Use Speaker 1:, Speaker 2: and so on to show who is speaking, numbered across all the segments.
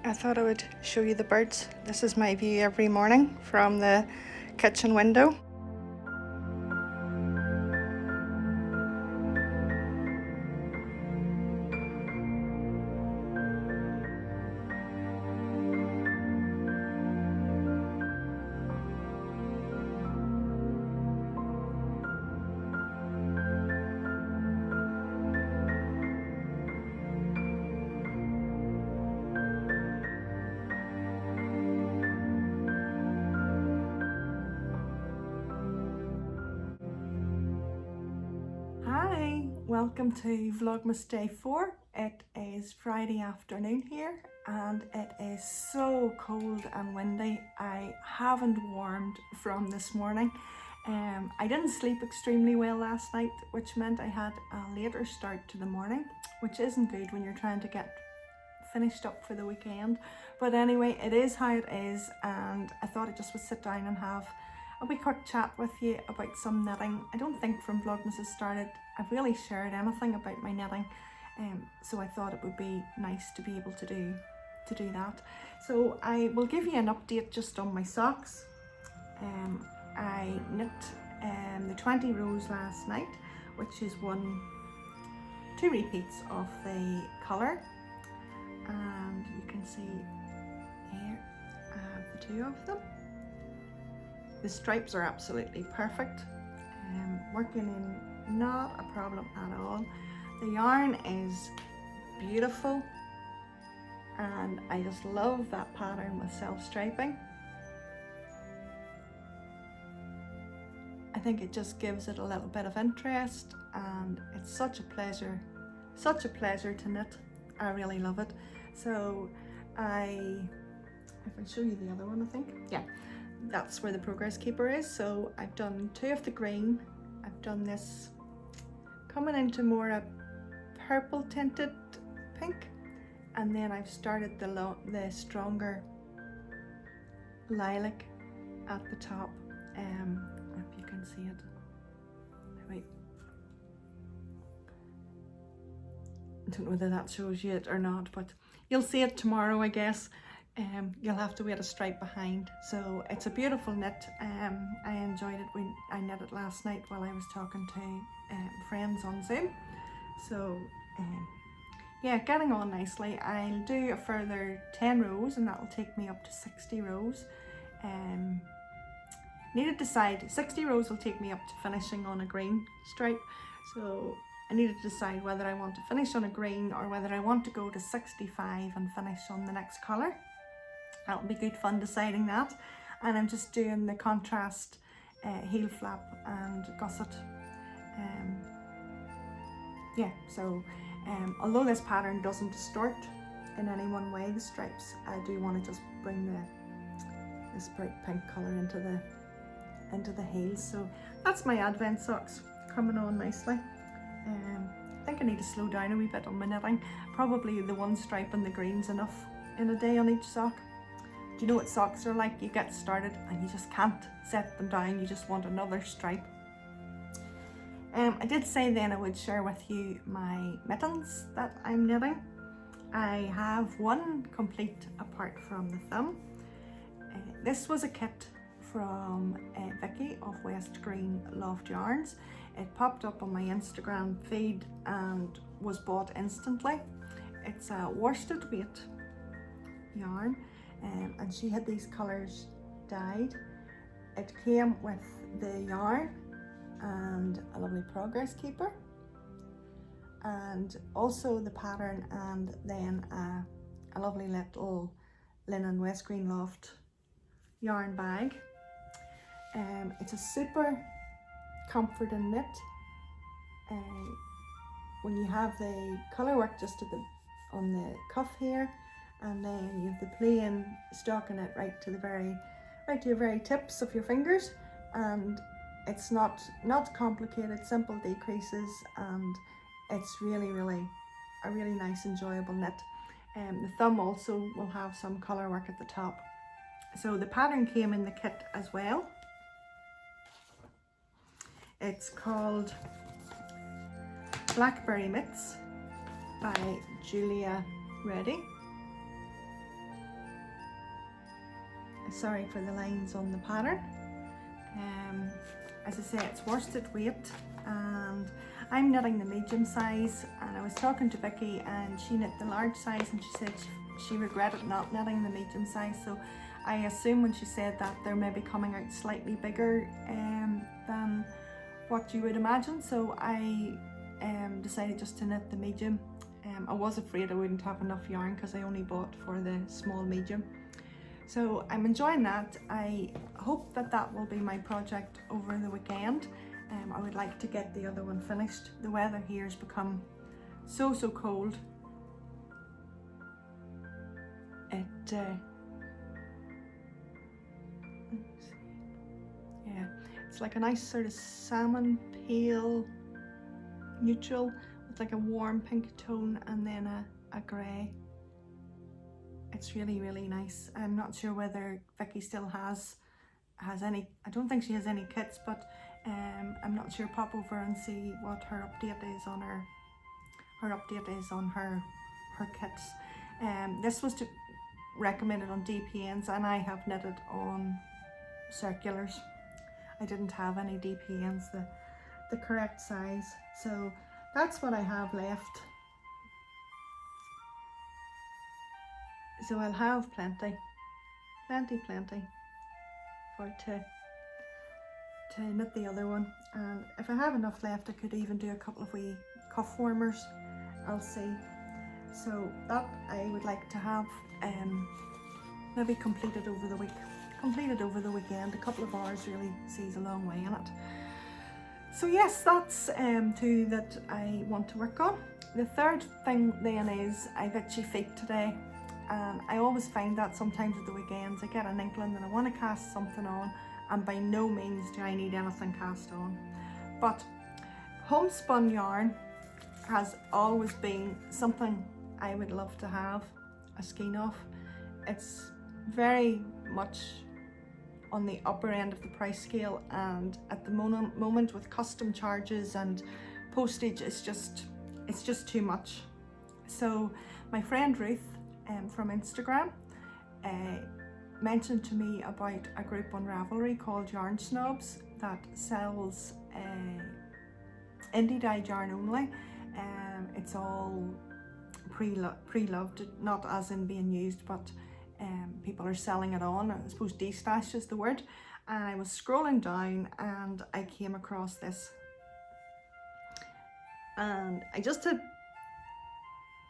Speaker 1: I thought I would show you the birds. This is my view every morning from the kitchen window. Hi, welcome to Vlogmas Day 4. It is Friday afternoon here and it is so cold and windy. I haven't warmed from this morning. I didn't sleep extremely well last night, which meant I had a later start to the morning, which isn't good when you're trying to get finished up for the weekend. But anyway, it is how it is, and I thought I just would sit down and have a wee quick chat with you about some knitting. I don't think from Vlogmas has started I've really shared anything about my knitting, so I thought it would be nice to be able to do that. So I will give you an update just on my socks. I knit the 20 rows last night, which is two repeats of the colour, and you can see here I have the two of them. The stripes are absolutely perfect, working in not a problem at all. The yarn is beautiful and I just love that pattern with self-striping. I think it just gives it a little bit of interest, and it's such a pleasure to knit. I really love it. So if I show you the other one, I think, yeah, that's where the progress keeper is. So I've done two of the green. I've done this coming into more a purple tinted pink, and then I've started the stronger lilac at the top. If you can see it. Wait. I don't know whether that shows you it or not, but you'll see it tomorrow, I guess. You'll have to wait a stripe behind. So it's a beautiful knit. I enjoyed it when I knit it last night while I was talking to friends on Zoom. So yeah, getting on nicely. I'll do a further 10 rows and that'll take me up to 60 rows. Need to decide, 60 rows will take me up to finishing on a green stripe. So I need to decide whether I want to finish on a green or whether I want to go to 65 and finish on the next colour. That'll be good fun deciding that. And I'm just doing the contrast heel flap and gusset. Yeah, so although this pattern doesn't distort in any one way the stripes, I do want to just bring this bright pink colour into the heels. So that's my advent socks coming on nicely. I think I need to slow down a wee bit on my knitting. Probably the one stripe and the green's enough in a day on each sock. Do you know what socks are like? You get started and you just can't set them down. You just want another stripe. I did say then I would share with you my mittens that I'm knitting. I have one complete apart from the thumb. This was a kit from Vicky of West Green Loved Yarns. It popped up on my Instagram feed and was bought instantly. It's a worsted weight yarn, and she had these colours dyed. It came with the yarn and a lovely progress keeper, and also the pattern, and then a lovely little linen West Green Loft yarn bag. It's a super comforting knit. When you have the colour work just on the cuff here, and then you have the plain stockinette right to your very tips of your fingers, and it's not complicated, simple decreases, and it's really a really nice enjoyable knit. The thumb also will have some colour work at the top. So the pattern came in the kit as well. It's called Blackberry Mitts by Julia Reddy. Sorry for the lines on the pattern. As I say, it's worsted weight, and I'm knitting the medium size, and I was talking to Vicky and she knit the large size, and she said she regretted not knitting the medium size, so I assume when she said that they're maybe coming out slightly bigger than what you would imagine, so I decided just to knit the medium. I was afraid I wouldn't have enough yarn because I only bought for the small medium. So I'm enjoying that. I hope that will be my project over the weekend. I would like to get the other one finished. The weather here has become so cold. Yeah, it's like a nice sort of salmon pale neutral with like a warm pink tone and then a grey. It's really nice. I'm not sure whether Vicky still has any. I don't think she has any kits, but I'm not sure. Pop over and see what her update is on her kits. This was recommended on DPNs, and I have knitted on circulars. I didn't have any DPNs the correct size, so that's what I have left. So I'll have plenty for to knit the other one, and if I have enough left I could even do a couple of wee cuff warmers, I'll see. So that I would like to have maybe completed over the weekend. A couple of hours really sees a long way in it. So yes, that's two that I want to work on. The third thing then is I've itchy feet today. And I always find that sometimes at the weekends I get an inkling that I want to cast something on, and by no means do I need anything cast on. But homespun yarn has always been something I would love to have a skein of. It's very much on the upper end of the price scale, and at the moment with custom charges and postage, it's just too much. So my friend Ruth from Instagram mentioned to me about a group on Ravelry called Yarn Snobs that sells indie dyed yarn only. It's all pre-loved, not as in being used, but people are selling it on. I suppose de-stash is the word. And I was scrolling down and I came across this, and I just had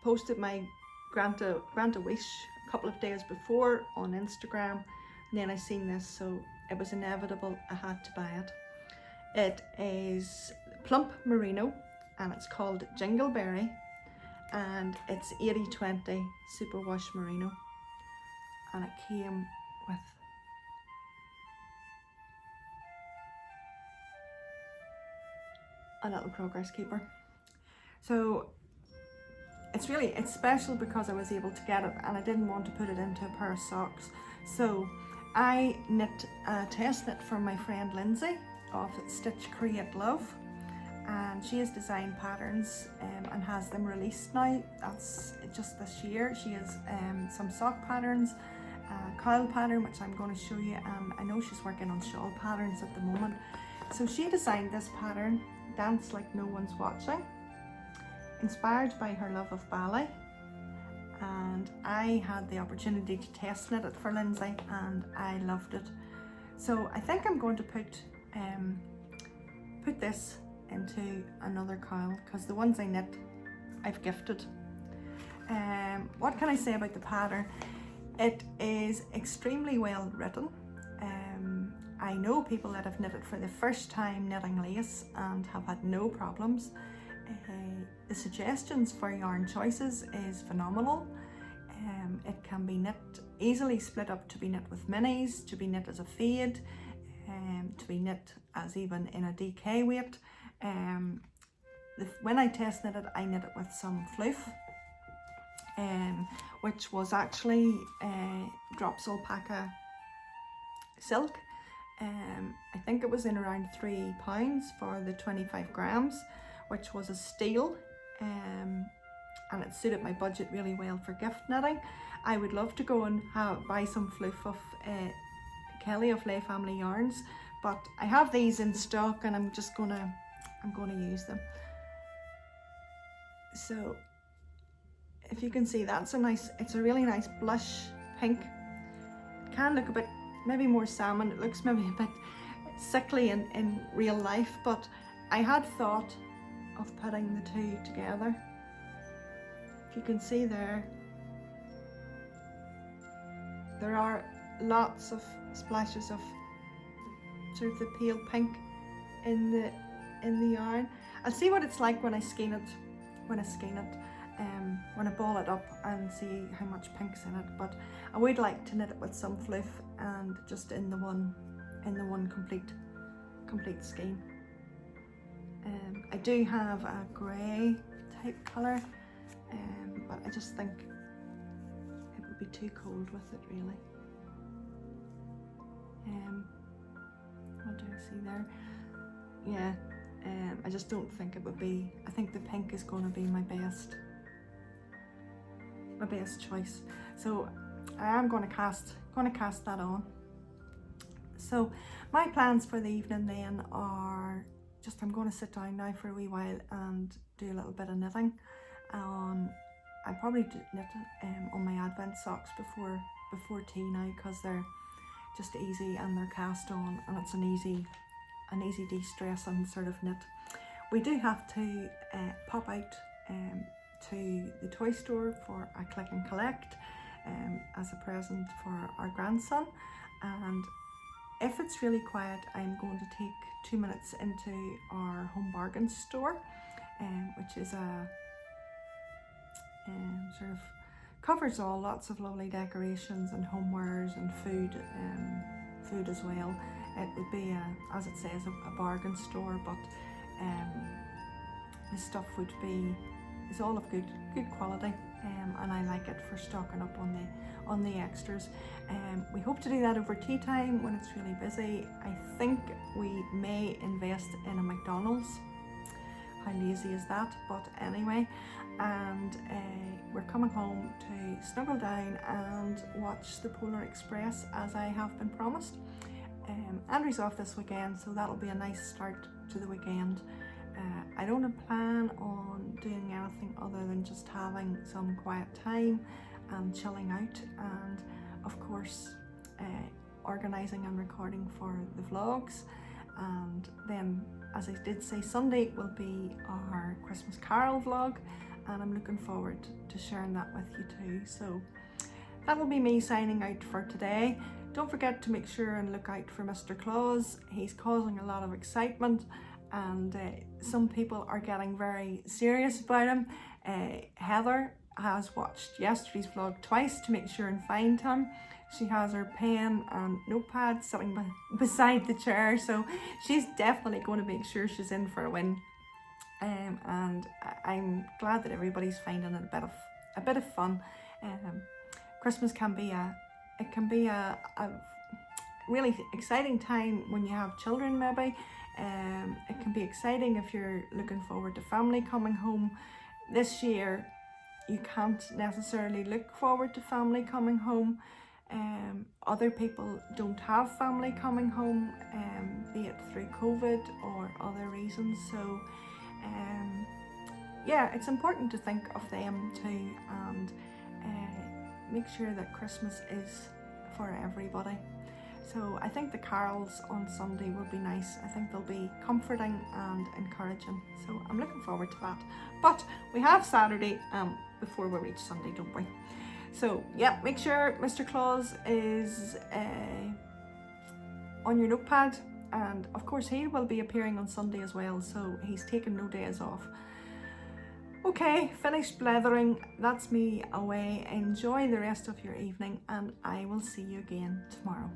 Speaker 1: posted my grant a wish a couple of days before on Instagram, and then I seen this, so it was inevitable, I had to buy it. It is plump merino and it's called Jingleberry, and it's 80/20 superwash merino, and it came with a little progress keeper. So it's special because I was able to get it and I didn't want to put it into a pair of socks. So I knit a test knit from my friend Lindsay of Stitch Create Love, and she has designed patterns and has them released now. That's just this year. She has some sock patterns, a cowl pattern which I'm going to show you, and I know she's working on shawl patterns at the moment. So she designed this pattern, Dance Like No One's Watching, inspired by her love of ballet, and I had the opportunity to test knit it for Lindsay and I loved it. So I think I'm going to put this into another cowl, because the ones I knit I've gifted. What can I say about the pattern? It is extremely well written. I know people that have knitted for the first time knitting lace and have had no problems. The suggestions for yarn choices is phenomenal. It can be knit, easily split up to be knit with minis, to be knit as a fade, to be knit as even in a DK weight. When I test knit it, I knit it with some fluff, which was actually Drops Alpaca silk. I think it was in around £3 for the 25 grams, which was a steal, and it suited my budget really well for gift knitting. I would love to go and buy some fluff of Kelly of Lay Family Yarns, but I have these in stock and I'm gonna use them. So if you can see, it's a really nice blush pink. It can look a bit maybe more salmon, it looks maybe a bit sickly in real life, but I had thought of putting the two together. If you can see there are lots of splashes of sort of the pale pink in the yarn. I'll see what it's like when I skein it, when I ball it up and see how much pink's in it, but I would like to knit it with some fluff and just in the one complete skein. I do have a grey type colour, but I just think it would be too cold with it really. What do I see there? Yeah, I just don't think it would be. I think the pink is going to be my best choice. So I am going to cast that on. So my plans for the evening then are just, I'm going to sit down now for a wee while and do a little bit of knitting. I probably knit on my Advent socks before tea now, because they're just easy and they're cast on, and it's an easy de-stressing sort of knit. We do have to pop out to the toy store for a click and collect as a present for our grandson, and if it's really quiet, I'm going to take 2 minutes into our Home Bargains store, which is a sort of covers lots of lovely decorations and homewares and food as well. It would be as it says, a bargain store, but the stuff is all of good quality, and I like it for stocking up on the extras. We hope to do that over tea time when it's really busy. I think we may invest in a McDonald's. How lazy is that? But anyway, and we're coming home to snuggle down and watch the Polar Express as I have been promised. Andrew's off this weekend, so that'll be a nice start to the weekend. I don't plan on doing anything other than just having some quiet time and chilling out, and of course organising and recording for the vlogs. And then, as I did say, Sunday will be our Christmas Carol vlog, and I'm looking forward to sharing that with you too. So that'll be me signing out for today. Don't forget to make sure and look out for Mr. Claus. He's causing a lot of excitement, and some people are getting very serious about him. Heather has watched yesterday's vlog twice to make sure and find him. She has her pen and notepad sitting beside the chair, so she's definitely going to make sure she's in for a win. And I'm glad that everybody's finding it a bit of fun. Christmas can be a really exciting time when you have children, maybe. It can be exciting if you're looking forward to family coming home. This year you can't necessarily look forward to family coming home. Other people don't have family coming home, be it through COVID or other reasons. So yeah, it's important to think of them too, and make sure that Christmas is for everybody. So I think the carols on Sunday will be nice. I think they'll be comforting and encouraging. So I'm looking forward to that. But we have Saturday before we reach Sunday, don't we? So yeah, make sure Mr. Claus is on your notepad, and of course he will be appearing on Sunday as well, so he's taken no days off. Okay, finished blethering. That's me away. Enjoy the rest of your evening and I will see you again tomorrow.